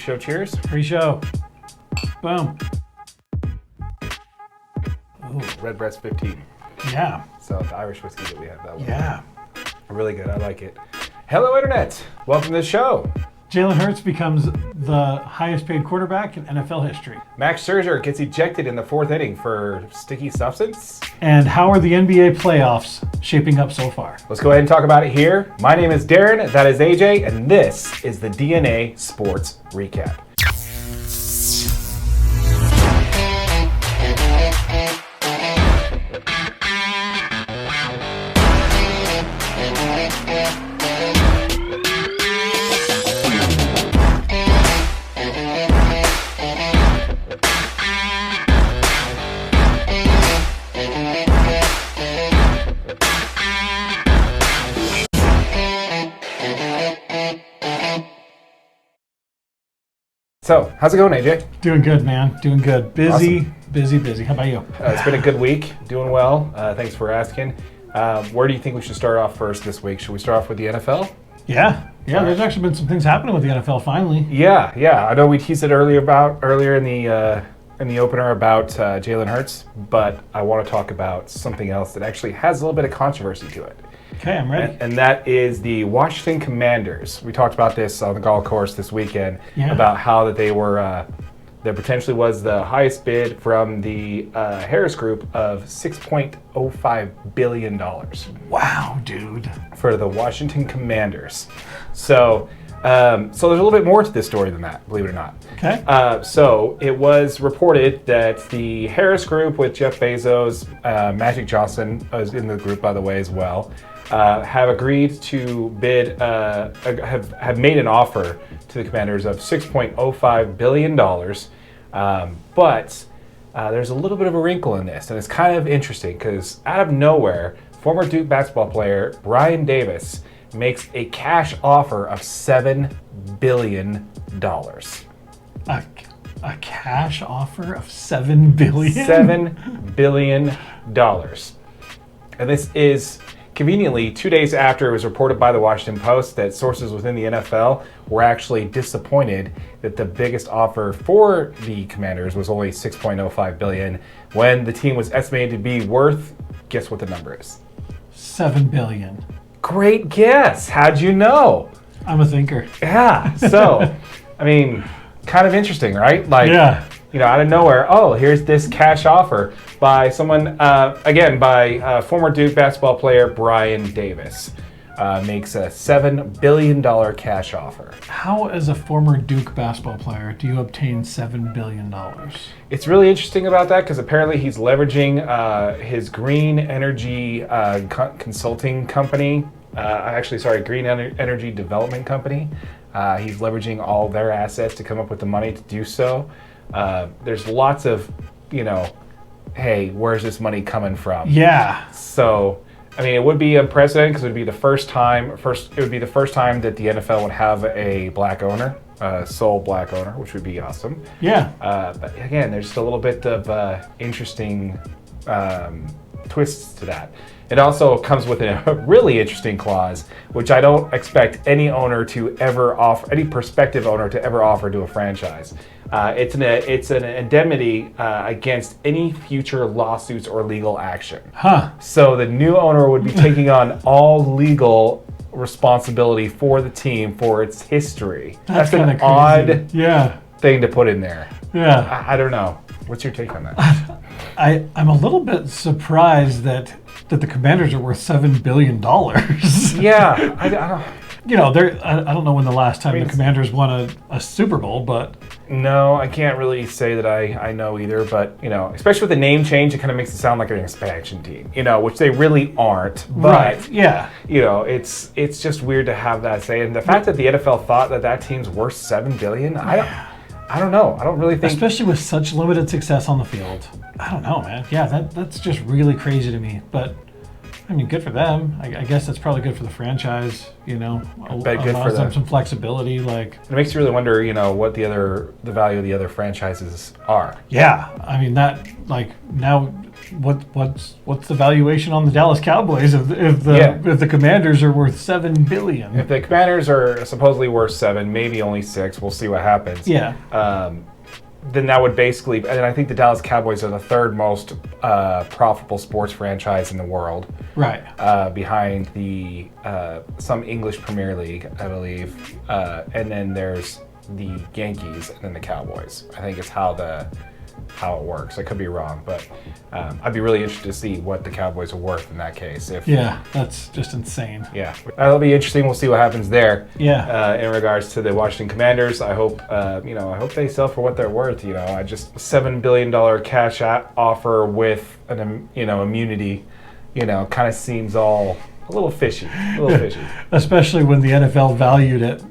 Pre-show cheers. Pre-show. Boom. Ooh, Redbreast 15. Yeah. So the Irish whiskey that we have, that one. Yeah. Really good. I like it. Hello, Internet. Welcome to the show. Jalen Hurts becomes the highest paid quarterback in NFL history. Max Scherzer gets ejected in the fourth inning for sticky substance. And how are the NBA playoffs shaping up so far? Let's go ahead and talk about it here. My name is Darren, that is AJ, and this is the DNA Sports Recap. So, how's it going, AJ? Doing good, man. Doing good. Busy, Awesome. busy. How about you? It's been a good week. Doing well. Thanks for asking. Where do you think we should start off first this week? Should we start off with the NFL? Yeah. There's actually been some things happening with the NFL finally. Yeah. I know we teased it earlier in the opener about Jalen Hurts, but I want to talk about something else that actually has a little bit of controversy to it. Okay, I'm ready. And that is the Washington Commanders. We talked about this on the golf course this weekend about how that they were, there potentially was the highest bid from the Harris Group of $6.05 billion. Wow, dude. For the Washington Commanders. So there's a little bit more to this story than that, believe it or not. Okay. So it was reported that the Harris Group with Jeff Bezos, Magic Johnson is in the group, by the way, as well, have agreed to bid, have made an offer to the Commanders of $6.05 billion. But there's a little bit of a wrinkle in this, and it's kind of interesting because out of nowhere, former Duke basketball player Brian Davis makes a cash offer of $7 billion. A cash offer of $7 billion? $7 billion. And this is conveniently 2 days after it was reported by the Washington Post that sources within the NFL were actually disappointed that the biggest offer for the Commanders was only $6.05 billion when the team was estimated to be worth, guess what the number is? $7 billion. Great guess. How'd you know? I'm a thinker. Yeah. So, I mean, kind of interesting, right? Like, you know, out of nowhere, here's this cash offer by someone, by former Duke basketball player Brian Davis. Makes a $7 billion cash offer. How, as a former Duke basketball player, do you obtain $7 billion? It's really interesting about that because apparently he's leveraging his green energy consulting company. Green energy development company. He's leveraging all their assets to come up with the money to do so. There's lots of, hey, where's this money coming from? Yeah. So, I mean, it would be unprecedented because it would be the first time that the NFL would have a black owner, sole black owner, which would be awesome. Yeah. But again, there's just a little bit of interesting twists to that. It also comes with a really interesting clause, which I don't expect any prospective owner to ever offer to a franchise. It's an indemnity against any future lawsuits or legal action. So the new owner would be taking on all legal responsibility for the team for its history. That's an odd thing to put in there. Yeah. I don't know. What's your take on that? I'm a little bit surprised that the Commanders are worth $7 billion. Yeah. I don't know when the last time the Commanders won a Super Bowl, but... No, I can't really say that I know either, but, especially with the name change, it kind of makes it sound like an expansion team, which they really aren't. But, right. Yeah. It's just weird to have that say. And the fact that the NFL thought that team's worth $7 billion, I don't know. I don't really think... Especially with such limited success on the field. I don't know, man. Yeah, that's just really crazy to me. But I mean, good for them. I guess that's probably good for the franchise. You know, bet good for allows them them. some flexibility. Like, It makes you really wonder, what the value of the other franchises are. yeah, I mean that. Like now, what's the valuation on the Dallas Cowboys if the Commanders are worth $7 billion? If the Commanders are supposedly worth 7, maybe only 6, we'll see what happens. Yeah. Then that would basically, and I think the Dallas Cowboys are the third most profitable sports franchise in the world. Right. Behind the some English Premier League, I believe, and then there's the Yankees and then the Cowboys. I think it's how it works. I could be wrong, but I'd be really interested to see what the Cowboys are worth in that case. Yeah, that's just insane. Yeah, that'll be interesting. We'll see what happens there. Yeah. In regards to the Washington Commanders, I hope I hope they sell for what they're worth. I just $7 billion cash offer with an immunity, kind of seems all a little fishy. Especially when the NFL valued it.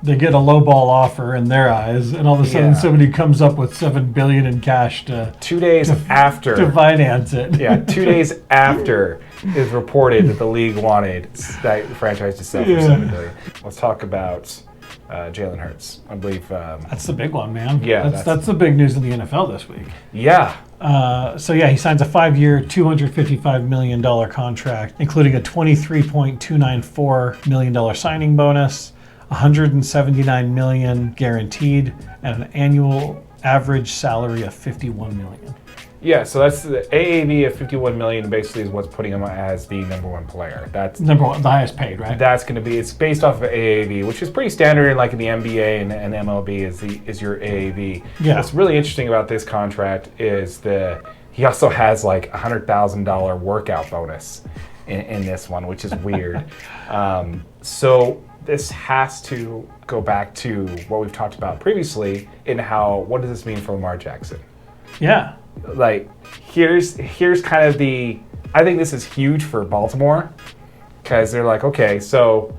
They get a lowball offer in their eyes, and all of a sudden somebody comes up with $7 billion in cash to 2 days after to finance it. Yeah, 2 days after is reported that the league wanted that franchise to sell for $7 billion. Let's talk about Jalen Hurts. I believe that's the big one, man. Yeah, that's the big news in the NFL this week. Yeah. He signs a 5-year, $255 million contract, including a $23.294 million signing bonus. $179 million guaranteed, and an annual average salary of $51 million. Yeah, so that's the AAV of $51 million. Basically, is what's putting him as the number one player. That's number one, the highest paid, right? That's going to be. It's based off of AAV, which is pretty standard in the NBA and MLB is your AAV. Yeah. What's really interesting about this contract is he also has $100,000 workout bonus in this one, which is weird. So this has to go back to what we've talked about previously in what does this mean for Lamar Jackson? Yeah. Here's kind of I think this is huge for Baltimore because they're okay, so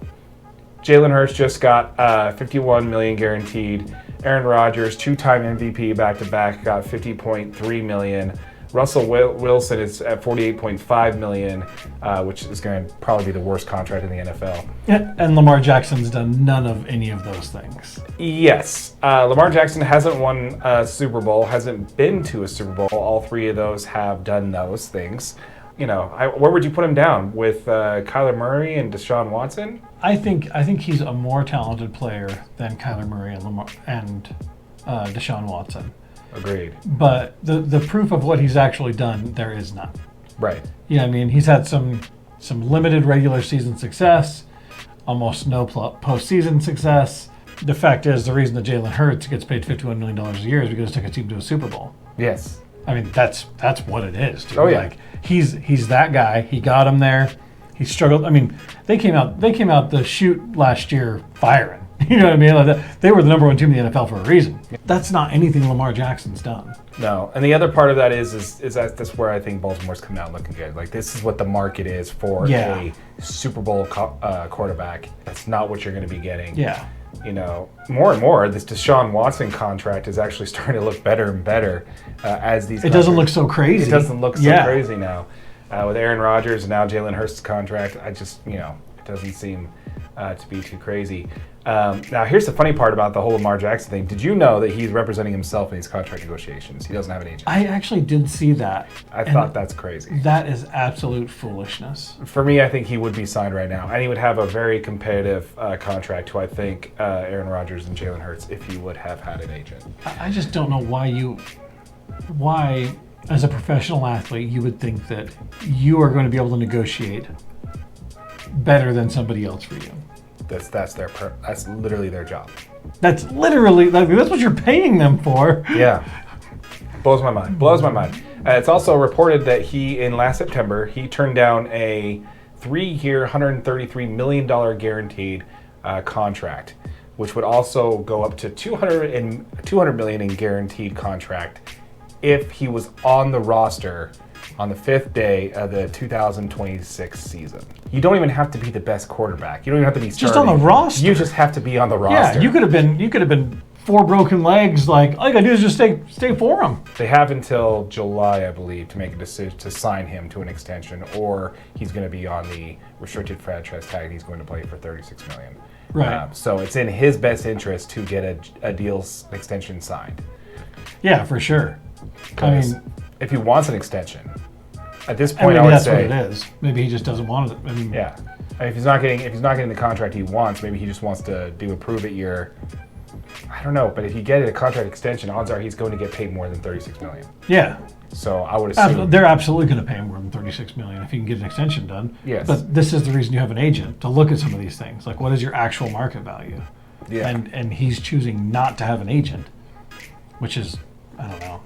Jalen Hurts just got $51 million guaranteed. Aaron Rodgers, 2-time MVP back-to-back, got $50.3 million. Russell Wilson is at $48.5 million, which is going to probably be the worst contract in the NFL. Yeah, and Lamar Jackson's done none of any of those things. Yes. Lamar Jackson hasn't won a Super Bowl, hasn't been to a Super Bowl. All three of those have done those things. Where would you put him down? With Kyler Murray and Deshaun Watson? I think he's a more talented player than Kyler Murray and Deshaun Watson. Agreed. But the proof of what he's actually done, there is none. Right. Yeah, I mean, he's had some limited regular season success, almost no postseason success. The fact is, the reason that Jalen Hurts gets paid $51 million a year is because he took a team to a Super Bowl. Yes. I mean, that's what it is, dude. Oh, yeah. He's that guy. He got him there. He struggled. I mean, they came out the chute last year firing. You know what I mean? They were the number one team in the NFL for a reason. That's not anything Lamar Jackson's done. No, and the other part of that is that's where I think Baltimore's coming out looking good. This is what the market is for a Super Bowl quarterback. That's not what you're going to be getting. Yeah. More and more, this Deshaun Watson contract is actually starting to look better and better as these. It doesn't look so crazy. It doesn't look so crazy now. With Aaron Rodgers and now Jalen Hurts' contract, it doesn't seem to be too crazy. Now, here's the funny part about the whole Lamar Jackson thing. Did you know that he's representing himself in these contract negotiations? He doesn't have an agent. I actually did see that. I thought that's crazy. That is absolute foolishness. For me, I think he would be signed right now. And he would have a very competitive contract to, I think, Aaron Rodgers and Jalen Hurts if he would have had an agent. I just don't know why, as a professional athlete, you would think that you are going to be able to negotiate better than somebody else for you. That's literally their job. That's literally that's what you're paying them for. Yeah, blows my mind. It's also reported that in last September he turned down a 3-year, $133 million guaranteed contract, which would also go up to $200 million in guaranteed contract if he was on the roster on the 5th day of the 2026 season. You don't even have to be the best quarterback. You don't even have to be starting. Just on the roster. You just have to be on the roster. Yeah, you could have been 4 broken legs. Like, all you gotta do is just stay for him. They have until July, I believe, to make a decision to sign him to an extension, or he's going to be on the restricted franchise tag. He's going to play for $36 million. Right. So it's in his best interest to get a deal extension signed. Yeah, for sure. I mean, if he wants an extension, at this and point, I maybe would that's say, what it is. Maybe he just doesn't want it. I mean, yeah. If he's not getting the contract he wants, maybe he just wants to do a prove it year. I don't know, but if you get a contract extension, odds are he's going to get paid more than $36 million. Yeah. So I would assume They're absolutely going to pay him more than $36 million if he can get an extension done. Yes. But this is the reason you have an agent, to look at some of these things. Like, what is your actual market value? Yeah. And he's choosing not to have an agent, which is, I don't know.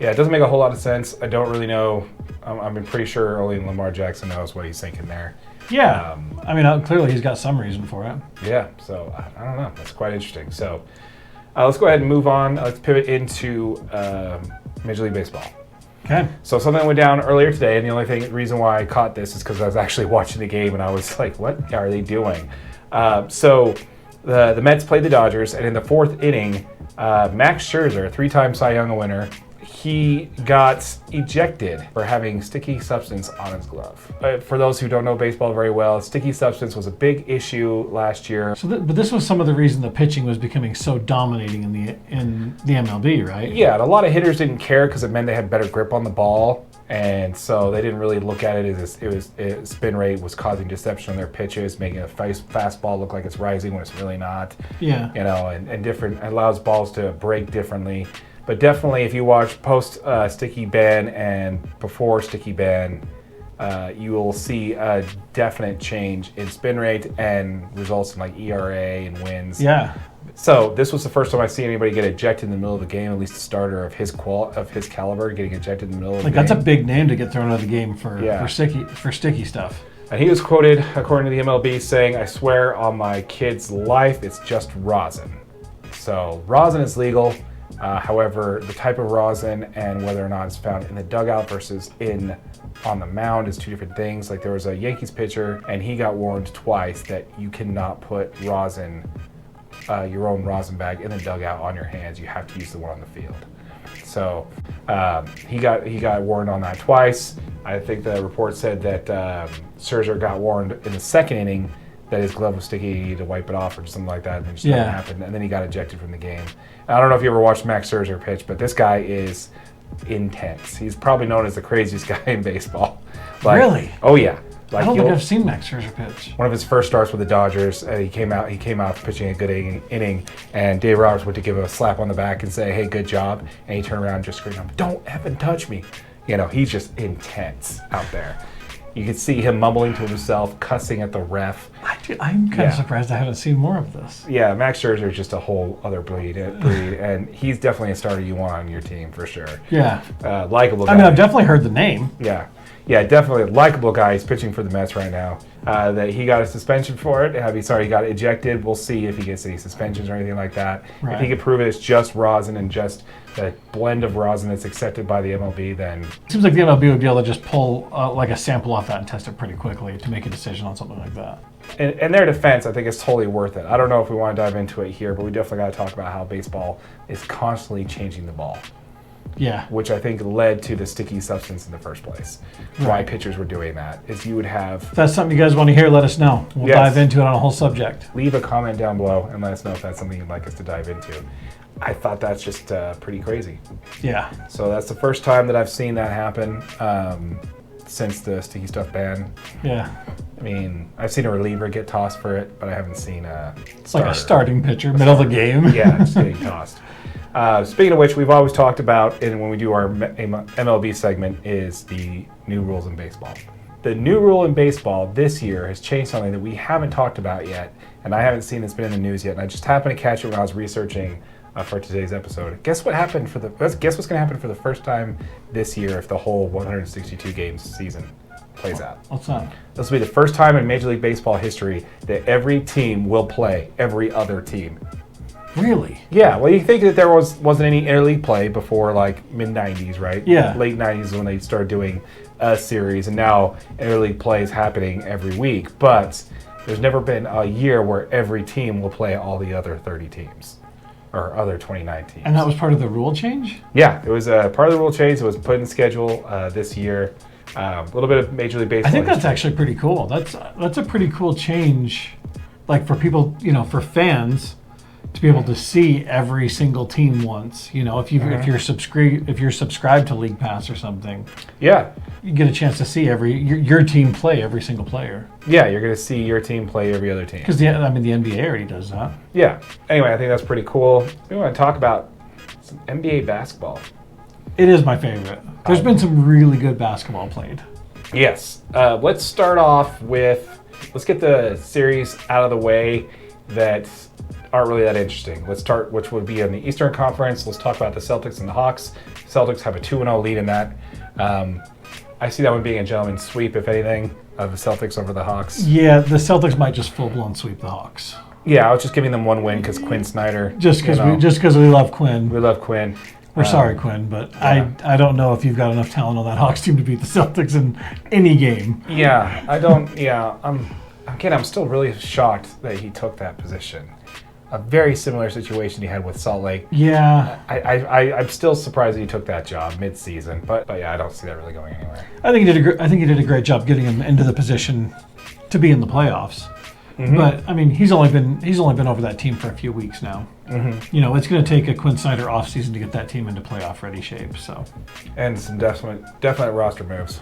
Yeah, it doesn't make a whole lot of sense. I don't really know. I'm pretty sure only Lamar Jackson knows what he's thinking there. Yeah. I mean, clearly he's got some reason for it. Yeah, so I don't know. That's quite interesting. So let's go ahead and move on. Let's pivot into Major League Baseball. Okay. So something went down earlier today, and the only reason why I caught this is because I was actually watching the game, and I was like, what are they doing? So the Mets played the Dodgers, and in the 4th inning, Max Scherzer, 3-time Cy Young winner, he got ejected for having sticky substance on his glove. For those who don't know baseball very well, sticky substance was a big issue last year. So, but this was some of the reason the pitching was becoming so dominating in the MLB, right? Yeah, and a lot of hitters didn't care because it meant they had better grip on the ball, and so they didn't really look at it as spin rate was causing deception on their pitches, making a fastball look like it's rising when it's really not. Yeah. You know, and different allows balls to break differently. But definitely, if you watch post sticky ban and before sticky ban, you will see a definite change in spin rate and results in like ERA and wins. Yeah. So this was the first time I see anybody get ejected in the middle of the game, at least a starter of his caliber getting ejected in the middle of the game. Like, that's a big name to get thrown out of the game for sticky stuff. And he was quoted, according to the MLB, saying, "I swear on my kid's life, it's just rosin." So rosin is legal. However, the type of rosin and whether or not it's found in the dugout versus on the mound is 2 different things. Like, there was a Yankees pitcher, and he got warned twice that you cannot put rosin, your own rosin bag, in the dugout on your hands. You have to use the one on the field. So he got warned on that twice. I think the report said that Scherzer got warned in the 2nd inning that his glove was sticky, he needed to wipe it off or something like that, and it just didn't happen. And then he got ejected from the game. And I don't know if you ever watched Max Scherzer pitch, but this guy is intense. He's probably known as the craziest guy in baseball. Like, really? Oh yeah. Like, I don't think I've seen Max Scherzer pitch. One of his first starts with the Dodgers, he came out pitching a good inning, and Dave Roberts went to give him a slap on the back and say, "Hey, good job," and he turned around and just screamed, "Don't effing touch me!" You know, he's just intense out there. You could see him mumbling to himself, cussing at the ref. I'm kind of surprised I haven't seen more of this. Yeah, Max Scherzer is just a whole other breed, and he's definitely a starter you want on your team for sure. Yeah. Likable guy. I mean, I've definitely heard the name. Yeah, definitely a likable guy. He's pitching for the Mets right now. That he got a suspension for it. He got ejected. We'll see if he gets any suspensions or anything like that. Right. If he can prove it's just rosin and just a blend of rosin that's accepted by the MLB, then... It seems like the MLB would be able to just pull like a sample off that and test it pretty quickly to make a decision on something like that. In their defense, I think it's totally worth it. I don't know if we want to dive into it here, but we definitely got to talk about how baseball is constantly changing the ball. Yeah. Which I think led to the sticky substance in the first place. Right. Why pitchers were doing that is you would have... If that's something you guys want to hear, let us know. We'll dive into it on a whole subject. Leave a comment down below and let us know if that's something you'd like us to dive into. I thought that's just pretty crazy. Yeah. So that's the first time that I've seen that happen since the sticky stuff ban. Yeah. I mean, I've seen a reliever get tossed for it, but I haven't seen a It's like a starting pitcher, middle of the game. Yeah, just getting tossed. Speaking of which, we've always talked about, and when we do our MLB segment, is the new rules in baseball. The new rule in baseball this year has changed something that we haven't talked about yet, and I haven't seen it's been in the news yet, and I just happened to catch it when I was researching for today's episode. Guess what's going to happen for the first time this year if the whole 162 games season plays out? What's that? This will be the first time in Major League Baseball history that every team will play every other team. Really? Yeah, well, you think that there wasn't any interleague play before like mid-90s, right? Yeah. Late 90s is when they started doing a series, and now interleague play is happening every week. But there's never been a year where every team will play all the other 30 teams. or other 29 teams. And that was part of the rule change? Yeah, it was part of the rule change. It was put in the schedule this year. A little bit of Major League Baseball. I think that's actually pretty cool. That's a pretty cool change, like for people, for fans, to be able to see every single team once. If you're subscribed to League Pass or something. Yeah, you get a chance to see your team play every single player. Yeah, you're going to see your team play every other team. Because the NBA already does that. Yeah. Anyway, I think that's pretty cool. We want to talk about some NBA basketball. It is my favorite. There's been some really good basketball played. Yes. Let's start off with, let's get the series out of the way that aren't really that interesting. Let's start, which would be in the Eastern Conference. Let's talk about the Celtics and the Hawks. Celtics have a 2-0 lead in that. I see that one being a gentleman's sweep, if anything, of the Celtics over the Hawks. Yeah, the Celtics might just full-blown sweep the Hawks. Yeah, I was just giving them one win because Quinn Snyder. Just because we love Quinn. We love Quinn. We're sorry, Quinn, but yeah. I don't know if you've got enough talent on that Hawks team to beat the Celtics in any game. Yeah, I don't. Yeah, I'm still really shocked that he took that position. A very similar situation he had with Salt Lake. Yeah. I'm still surprised that he took that job mid-season, but yeah, I don't see that really going anywhere. I think he did a great job getting him into the position to be in the playoffs. Mm-hmm. But I mean, he's only been over that team for a few weeks now. Mm-hmm. It's going to take a Quinn Snyder offseason to get that team into playoff ready shape. So, and some definite roster moves.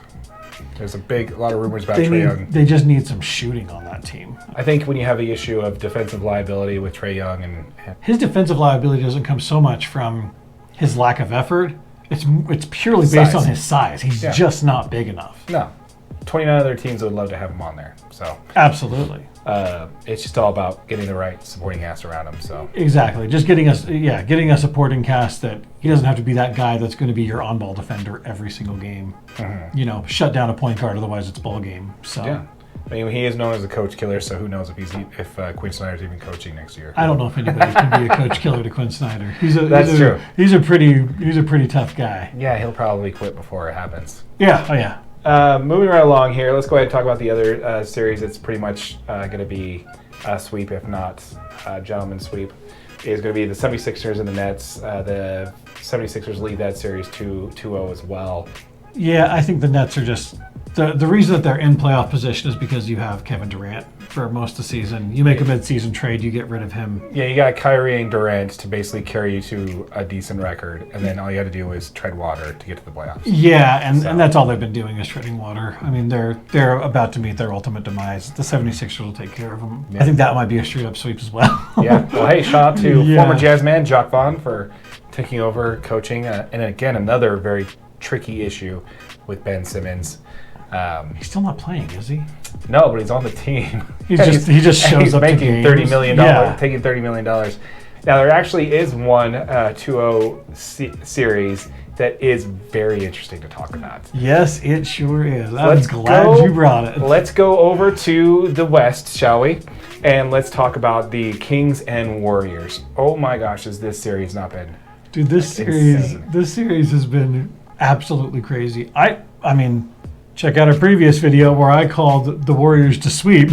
There's a lot of rumors about Trae Young. They just need some shooting on that team. I think when you have the issue of defensive liability with Trae Young and his defensive liability doesn't come so much from his lack of effort. It's purely based on his size. He's just not big enough. No. 29 other teams would love to have him on there. So absolutely. It's just all about getting the right supporting cast around him. So exactly, just getting a supporting cast that he doesn't have to be that guy that's going to be your on-ball defender every single game. Mm-hmm. Shut down a point guard, otherwise it's ball game. So yeah, I mean he is known as a coach killer. So who knows if Quinn Snyder's even coaching next year? I don't know if anybody can be a coach killer to Quinn Snyder. That's true. He's a pretty tough guy. Yeah, he'll probably quit before it happens. Yeah. Oh yeah. Moving right along here, let's go ahead and talk about the other series. It's pretty much going to be a sweep, if not a gentleman's sweep. It's going to be the 76ers and the Nets. The 76ers lead that series 2-0 as well. Yeah, I think the Nets are just... The reason that they're in playoff position is because you have Kevin Durant for most of the season. You make a mid-season trade, you get rid of him. Yeah, you got Kyrie and Durant to basically carry you to a decent record, and then all you had to do was tread water to get to the playoffs. Yeah, and that's all they've been doing is treading water. I mean, they're about to meet their ultimate demise. The 76ers will take care of them. Yeah. I think that might be a straight-up sweep as well. Yeah. Well, hey, shout out to former Jazz man Jacques Vaughn for taking over coaching, and again, another very tricky issue with Ben Simmons. He's still not playing, is he? No, but he's on the team. He just shows up making $30 million, taking $30 million. Now, there actually is one 2-0 series that is very interesting to talk about. Yes, it sure is. I'm glad you brought it. Let's go over to the West, shall we? And let's talk about the Kings and Warriors. Oh my gosh, has this series not been Dude, this series has been absolutely crazy. I mean, check out our previous video where I called the Warriors to sweep.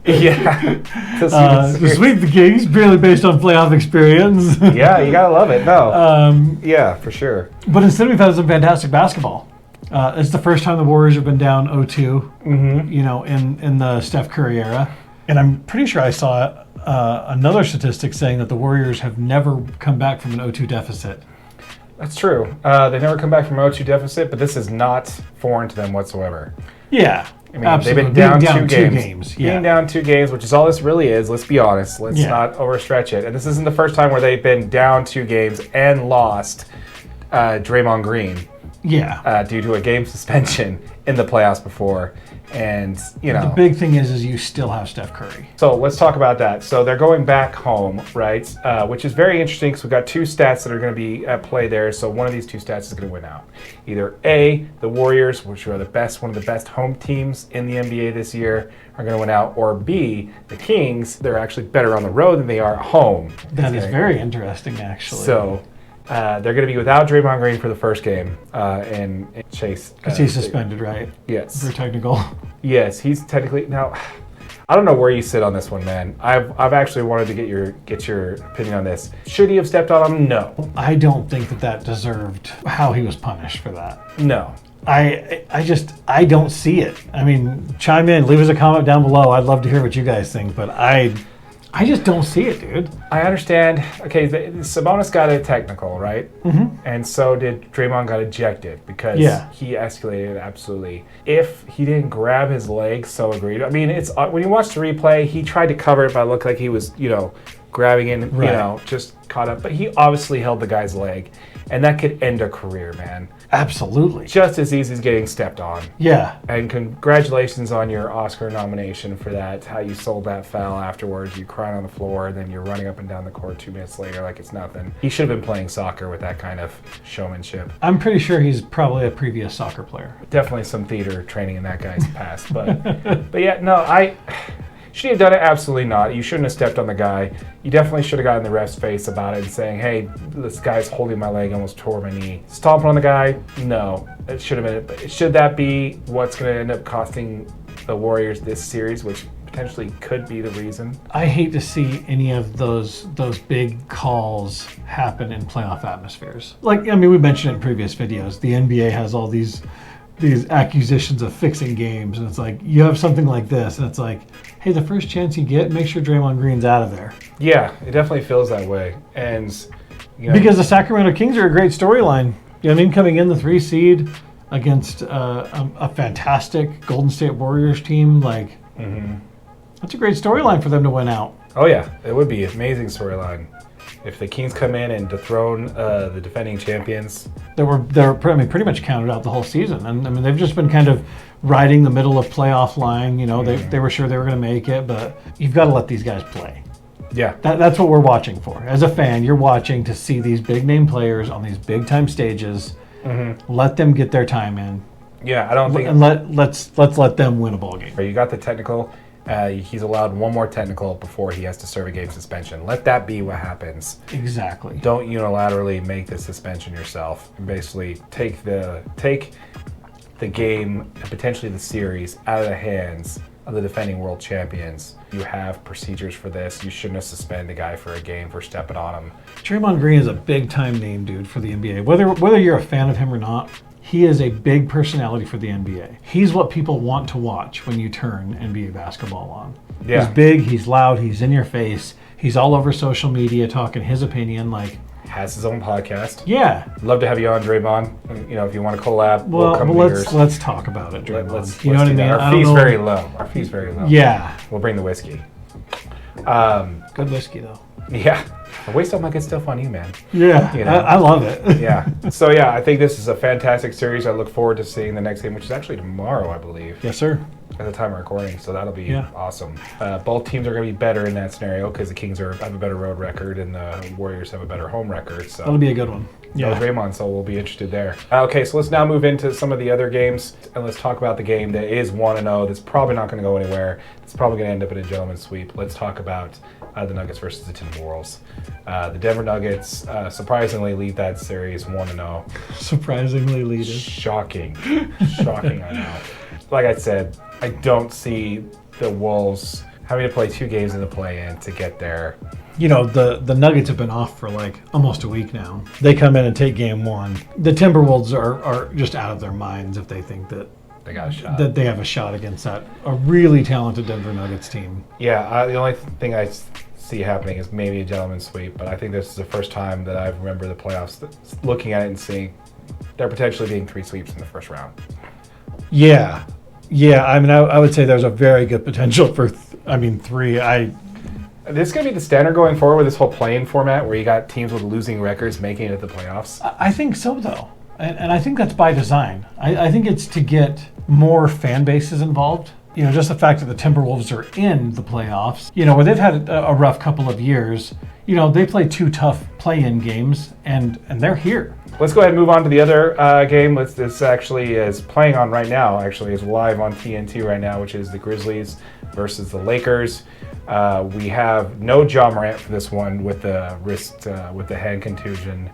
Yeah. To sweep the Kings, purely based on playoff experience. Yeah, you gotta love it. No. Yeah, for sure. But instead we've had some fantastic basketball. It's the first time the Warriors have been down 0-2, in the Steph Curry era. And I'm pretty sure I saw another statistic saying that the Warriors have never come back from an 0-2 deficit. That's true. They've never come back from an 0-2 deficit, but this is not foreign to them whatsoever. Yeah, I mean, absolutely. They've been down two games. Yeah. Being down 2 games, which is all this really is, let's be honest. Let's not overstretch it. And this isn't the first time where they've been down 2 games and lost Draymond Green. Yeah. Due to a game suspension in the playoffs before. And, the big thing is you still have Steph Curry. So let's talk about that. So they're going back home, right? Which is very interesting because we've got 2 stats that are going to be at play there. So one of these 2 stats is going to win out. Either A, the Warriors, which are one of the best home teams in the NBA this year, are going to win out. Or B, the Kings, they're actually better on the road than they are at home. That is very interesting, actually. So they're going to be without Draymond Green for the first game, and Chase. Because he's suspended, right? Yes. For technical. Yes, he's technically now. I don't know where you sit on this one, man. I've actually wanted to get your opinion on this. Should he have stepped on him? No. I don't think that deserved how he was punished for that. No. I don't see it. I mean, chime in, leave us a comment down below. I'd love to hear what you guys think, but I just don't see it, dude. I understand. Okay, Sabonis got a technical, right? Mm-hmm. And so did Draymond got ejected because he escalated absolutely. If he didn't grab his leg, so agreed. I mean, it's when you watch the replay, he tried to cover it, but it looked like he was, grabbing in, just caught up. But he obviously held the guy's leg, and that could end a career, man. Absolutely. Just as easy as getting stepped on. Yeah. And congratulations on your Oscar nomination for that. How you sold that foul afterwards. You cried on the floor, and then you're running up and down the court 2 minutes later like it's nothing. He should have been playing soccer with that kind of showmanship. I'm pretty sure he's probably a previous soccer player. Definitely some theater training in that guy's past. But yeah, no, should he have done it? Absolutely not. You shouldn't have stepped on the guy. You definitely should have gotten the ref's face about it and saying, hey, this guy's holding my leg, almost tore my knee. Stomping on the guy? No. It should have been it. But should that be what's going to end up costing the Warriors this series, which potentially could be the reason? I hate to see any of those big calls happen in playoff atmospheres. Like, I mean, we mentioned it in previous videos. The NBA has all these accusations of fixing games, and it's like you have something like this, and it's like, hey, the first chance you get, make sure Draymond Green's out of there. Yeah, it definitely feels that way, and because the Sacramento Kings are a great storyline. You know what I mean? Coming in the 3 seed against a fantastic Golden State Warriors team, like that's a great storyline for them to win out. Oh yeah, it would be an amazing storyline. If the Kings come in and dethrone the defending champions. They're pretty much counted out the whole season. And I mean, they've just been kind of riding the middle of playoff line. They were sure they were going to make it, but you've got to let these guys play. Yeah. That's what we're watching for. As a fan, you're watching to see these big name players on these big time stages. Let them get their time in. Yeah, I don't think. And let's let them win a ball game. You got the technical. He's allowed one more technical before he has to serve a game suspension. Let that be what happens. Exactly. Don't unilaterally make the suspension yourself. Basically, take the game and potentially the series out of the hands of the defending world champions. You have procedures for this. You shouldn't have suspended a guy for a game for stepping on him. Draymond Green is a big time name, dude, for the NBA. Whether you're a fan of him or not, he is a big personality for the NBA. He's what people want to watch when you turn NBA basketball on. Yeah. He's big, he's loud, he's in your face. He's all over social media talking his opinion. Has his own podcast. Yeah. Love to have you on, Draymond. If you want to collab, we'll come to yours. Let's talk about it, Draymond. Let's you know what I mean? Our fee's very low. Our fee's very low. Yeah. We'll bring the whiskey. Good whiskey, though. Yeah. I waste all my good stuff on you, man. Yeah, I love it. Yeah. So, yeah, I think this is a fantastic series. I look forward to seeing the next game, which is actually tomorrow, I believe. Yes, sir. At the time of recording, so that'll be awesome. Both teams are going to be better in that scenario because the Kings have a better road record and the Warriors have a better home record. So that'll be a good one. Yeah, Draymond, so we'll be interested there. Okay, so let's now move into some of the other games, and let's talk about the game that is 1-0. That's probably not going to go anywhere. It's probably going to end up in a gentleman's sweep. Let's talk about the Nuggets versus the Timberwolves. The Denver Nuggets surprisingly lead that series 1-0. Surprisingly lead it. Shocking, I know. Like I said, I don't see the Wolves having to play 2 games in the play-in to get there. The Nuggets have been off for almost a week now. They come in and take game 1. The Timberwolves are just out of their minds if they think that they got a shot. That they have a shot against a really talented Denver Nuggets team. Yeah, the only thing I see happening is maybe a gentleman's sweep, but I think this is the first time that I remember the playoffs looking at it and seeing there potentially being 3 sweeps in the first round. Yeah. I mean, I would say there's a very good potential for 3. This is going to be the standard going forward with this whole play-in format where you got teams with losing records making it to the playoffs? I think so, though. And I think that's by design. I think it's to get more fan bases involved. Just the fact that the Timberwolves are in the playoffs, where they've had a rough couple of years, they play 2 tough play-in games, and they're here. Let's go ahead and move on to the other game. This actually is playing on right now, is live on TNT right now, which is the Grizzlies versus the Lakers. We have no Ja Morant for this one with the wrist, with the hand contusion.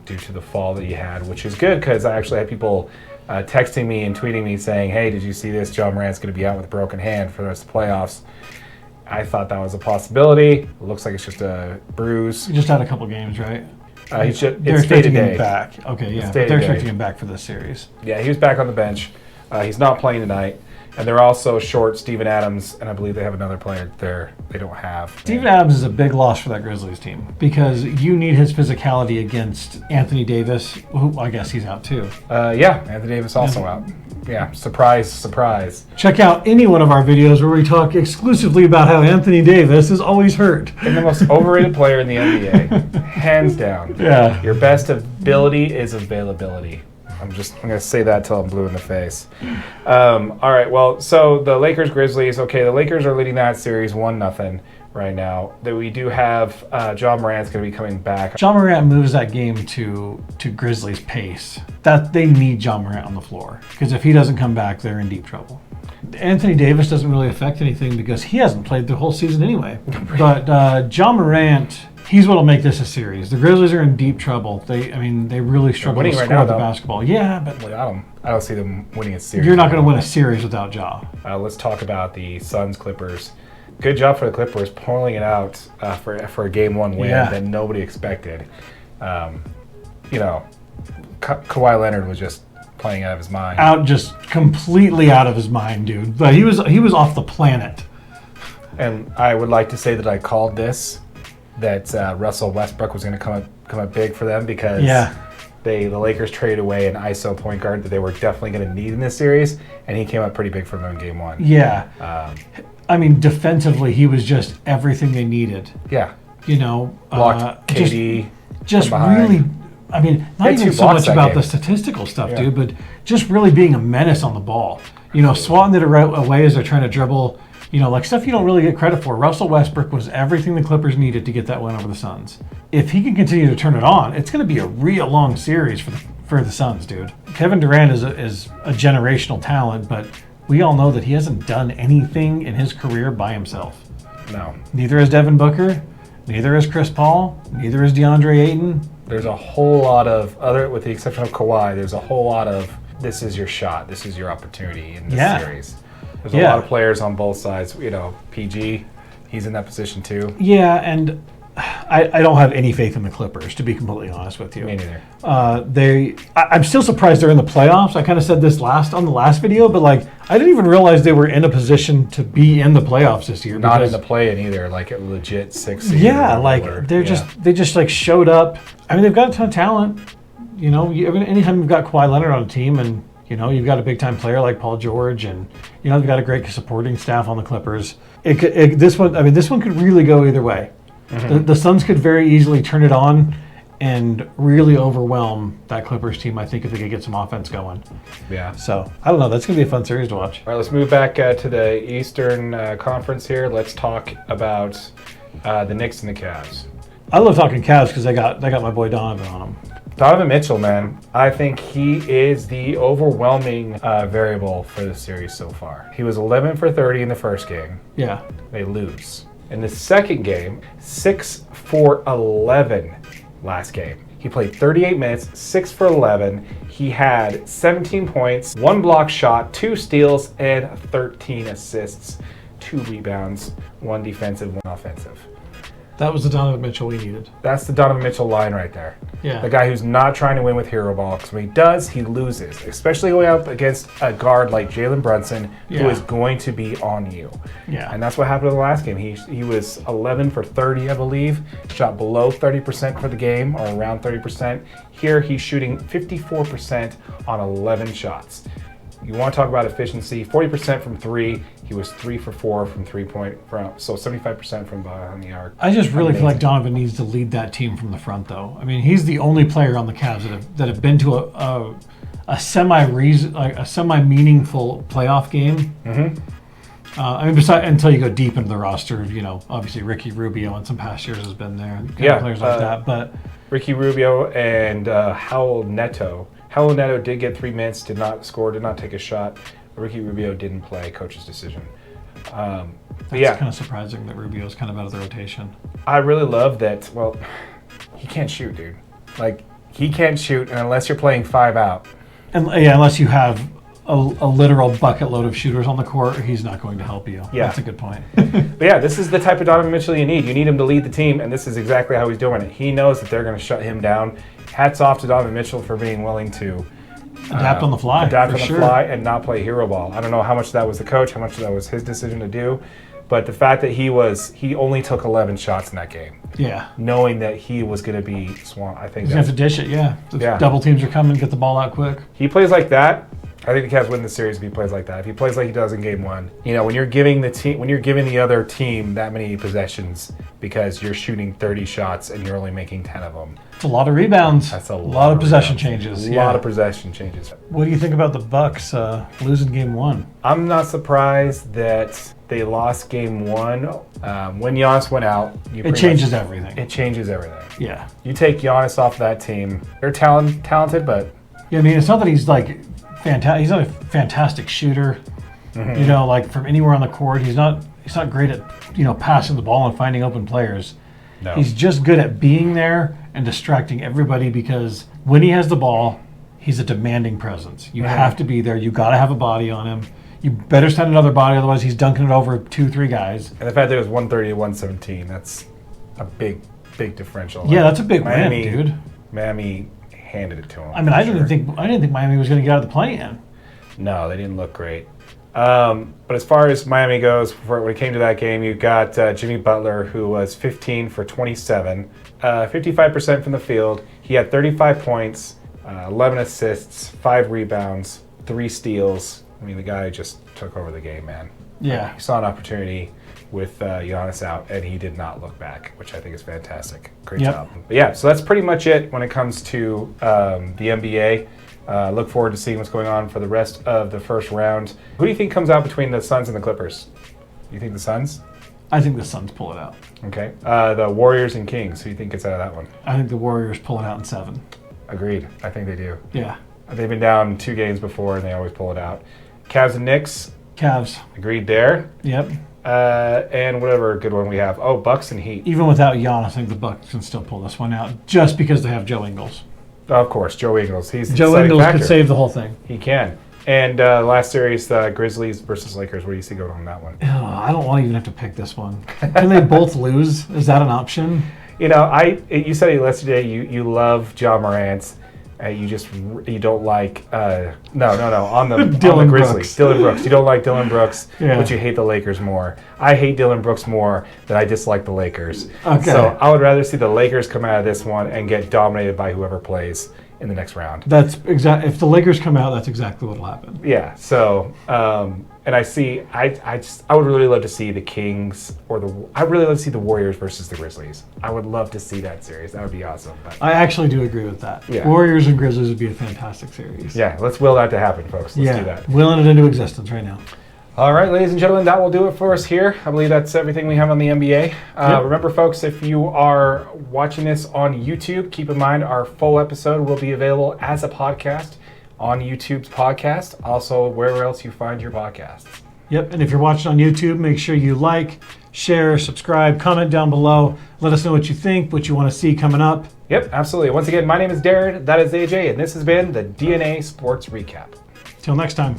due to the fall that he had, which is good because I actually had people texting me and tweeting me saying, hey, did you see this? John Morant's going to be out with a broken hand for the rest of the playoffs. I thought that was a possibility. It looks like it's just a bruise. He just had a couple games, right? They're expecting day-to-day. him back. Okay, yeah. But day-to-day. they're expecting him back for this series. Yeah, he was back on the bench. He's not playing tonight. And they're also short Steven Adams, and I believe they have another player there they don't have. Steven Adams is a big loss for that Grizzlies team because you need his physicality against Anthony Davis, who I guess he's out too. Yeah, Anthony Davis also out. Yeah, surprise, surprise. Check out any one of our videos where we talk exclusively about how Anthony Davis is always hurt. And the most overrated player in the NBA, hands down. Yeah. Your best ability is availability. I'm going to say that till I'm blue in the face. All right, well, so the Lakers-Grizzlies, okay, the Lakers are leading that series 1-0 right now. That we do have John Morant's going to be coming back. John Morant moves that game to Grizzlies' pace. That they need John Morant on the floor because if he doesn't come back, they're in deep trouble. Anthony Davis doesn't really affect anything because he hasn't played the whole season anyway. But John Morant, he's what'll make this a series. The Grizzlies are in deep trouble. They really struggle to score the basketball. Yeah, but I don't see them winning a series. You're not going to win a series without Ja. Let's talk about the Suns-Clippers. Good job for the Clippers pulling it out for a Game 1 win that nobody expected. Kawhi Leonard was just playing out of his mind. Just completely out of his mind, dude. But he was off the planet. And I would like to say that I called this, that Russell Westbrook was going to come up big for them because the Lakers traded away an ISO point guard that they were definitely going to need in this series, and he came up pretty big for them in Game 1. Yeah. Defensively, he was just everything they needed. Yeah. Blocked KD. Just really, not even so much about the statistical stuff, dude, but just really being a menace on the ball. Swatting it away as they're trying to dribble, like stuff you don't really get credit for. Russell Westbrook was everything the Clippers needed to get that win over the Suns. If he can continue to turn it on, it's going to be a real long series for the Suns, dude. Kevin Durant is a generational talent, but we all know that he hasn't done anything in his career by himself. No. Neither has Devin Booker, neither is Chris Paul, neither is DeAndre Ayton. There's a whole lot of with the exception of Kawhi, there's a whole lot of this is your shot, this is your opportunity in this series. There's a lot of players on both sides. PG, he's in that position too. Yeah, and I don't have any faith in the Clippers, to be completely honest with you. Me neither. I'm still surprised they're in the playoffs. I kind of said this on the last video, but I didn't even realize they were in a position to be in the playoffs this year. Not in the play-in either, a legit 6 seed. Yeah, they just showed up. They've got a ton of talent. Anytime you've got Kawhi Leonard on a team and you've got a big-time player like Paul George, and they've got a great supporting staff on the Clippers. This one could really go either way. Mm-hmm. The Suns could very easily turn it on and really overwhelm that Clippers team, I think, if they could get some offense going. Yeah. So, I don't know. That's going to be a fun series to watch. All right, let's move back to the Eastern Conference here. Let's talk about the Knicks and the Cavs. I love talking Cavs because they got my boy Donovan on them. Donovan Mitchell, man, I think he is the overwhelming variable for the series so far. He was 11 for 30 in the first game. Yeah. They lose. In the second game, 6 for 11 last game. He played 38 minutes, 6 for 11. He had 17 points, 1 block shot, 2 steals, and 13 assists, 2 rebounds, 1 defensive, 1 offensive. That was the Donovan Mitchell we needed. That's the Donovan Mitchell line right there. Yeah. The guy who's not trying to win with hero ball, because when he does, he loses. Especially going up against a guard like Jalen Brunson, who is going to be on you. Yeah. And that's what happened in the last game. He was 11 for 30, I believe. Shot below 30% for the game, or around 30%. Here, he's shooting 54% on 11 shots. You want to talk about efficiency, 40% from 3. He was 3 for 4 from 3-point, so 75% from behind the arc. I just really feel like Donovan needs to lead that team from the front, though. He's the only player on the Cavs that have been to a semi-meaningful playoff game. Mm-hmm. Until you go deep into the roster, obviously Ricky Rubio in some past years has been there. Players like that, but Ricky Rubio and Howell Neto. Howell Neto did get 3 minutes, did not score, did not take a shot. Ricky Rubio didn't play, coach's decision. That's kind of surprising that Rubio's kind of out of the rotation. I really love that. Well, he can't shoot, dude. Like, he can't shoot, and unless you're playing 5 out. And yeah, unless you have a literal bucket load of shooters on the court, he's not going to help you. Yeah. That's a good point. But yeah, this is the type of Donovan Mitchell you need. You need him to lead the team, and this is exactly how he's doing it. He knows that they're going to shut him down. Hats off to Donovan Mitchell for being willing to Adapt on the fly. Adapt on the sure. fly and not play hero ball. I don't know how much that was the coach, how much that was his decision to do, but the fact that he only took 11 shots in that game, Yeah. knowing that he was going to be swamped. I think He's going to have to dish it, yeah. If Yeah. double teams are coming, get the ball out quick. he plays like that. I think the Cavs win the series if he plays like that. If he plays like he does in Game 1, when you're giving the other team that many possessions because you're shooting 30 shots and you're only making 10 of them, It's a lot of rebounds. that's a lot of possession rebounds. changes. A lot of possession changes. What do you think about the Bucks losing Game 1? I'm not surprised that they lost Game 1. When Giannis went out, It changes everything. It changes everything. Yeah. You take Giannis off that team, they're talented, but Yeah, I mean, it's not that he's like fantastic. He's not a fantastic shooter. Like from anywhere on the court, he's not great at passing the ball and finding open players. no. He's just good at being there and distracting everybody because when he has the ball, he's a demanding presence. You have to be there. You got to have a body on him. You better send another body, otherwise he's dunking it over 2-3 guys. And the fact that it was 130 to 117, that's a big differential. Yeah, that's a big win, Miami, dude. Miami handed it to him. I mean, I for didn't sure. think Miami was going to get out of the play-in. No, they didn't look great. But as far as Miami goes, when it came to that game, you got Jimmy Butler, who was 15 for 27, 55% from the field. He had 35 points, 11 assists, 5 rebounds, 3 steals. I mean, the guy just took over the game, man. Yeah. He saw an opportunity with Giannis out, and he did not look back, which I think is fantastic. Great Yep. job. But yeah, so that's pretty much it when it comes to the NBA. Look forward to seeing what's going on for the rest of the first round. Who do you think comes out between the Suns and the Clippers? You think the Suns? I think the Suns pull it out. Okay. The Warriors and Kings. Who do you think gets out of that one? I think the Warriors pull it out in 7. Agreed. I think they do. Yeah. They've been down 2 games before, and they always pull it out. Cavs and Knicks. Cavs. Agreed there. Yep. And whatever good one we have. Oh, Bucks and Heat. Even without Giannis, I think the Bucks can still pull this one out just because they have Joe Ingles. Of course, Joe Ingles. He's the Joe deciding Ingles factor. could save the whole thing. He can. And last series, the Grizzlies versus Lakers. What do you see going on in that one? I don't want to even have to pick this one. Can they both lose? Is that an option? You said it yesterday. You love Ja Morant. You don't like on the Grizzlies. Brooks. Dylan Brooks. You don't like Dylan Brooks, Yeah. but you hate the Lakers more. I hate Dylan Brooks more than I dislike the Lakers. Okay. So I would rather see the Lakers come out of this one and get dominated by whoever plays in the next round. That's exact. If the Lakers come out, that's exactly what'll happen. Yeah. So, and I would really love to see the Kings I'd really love to see the Warriors versus the Grizzlies. I would love to see that series. That would be awesome. But I actually do agree with that. Yeah. Warriors and Grizzlies would be a fantastic series. yeah, let's will that to happen, folks. Let's do that. Willing it into existence right now. All right, ladies and gentlemen, that will do it for us here. I believe that's everything we have on the NBA. Yep. Remember, folks, if you are watching this on YouTube, keep in mind our full episode will be available as a podcast on YouTube's podcast, also wherever else you find your podcasts. Yep, and if you're watching on YouTube, make sure you like, share, subscribe, comment down below. Let us know what you think, what you want to see coming up. Yep, absolutely. Once again, my name is Darren, that is AJ, and this has been the DNA Sports Recap. Till next time.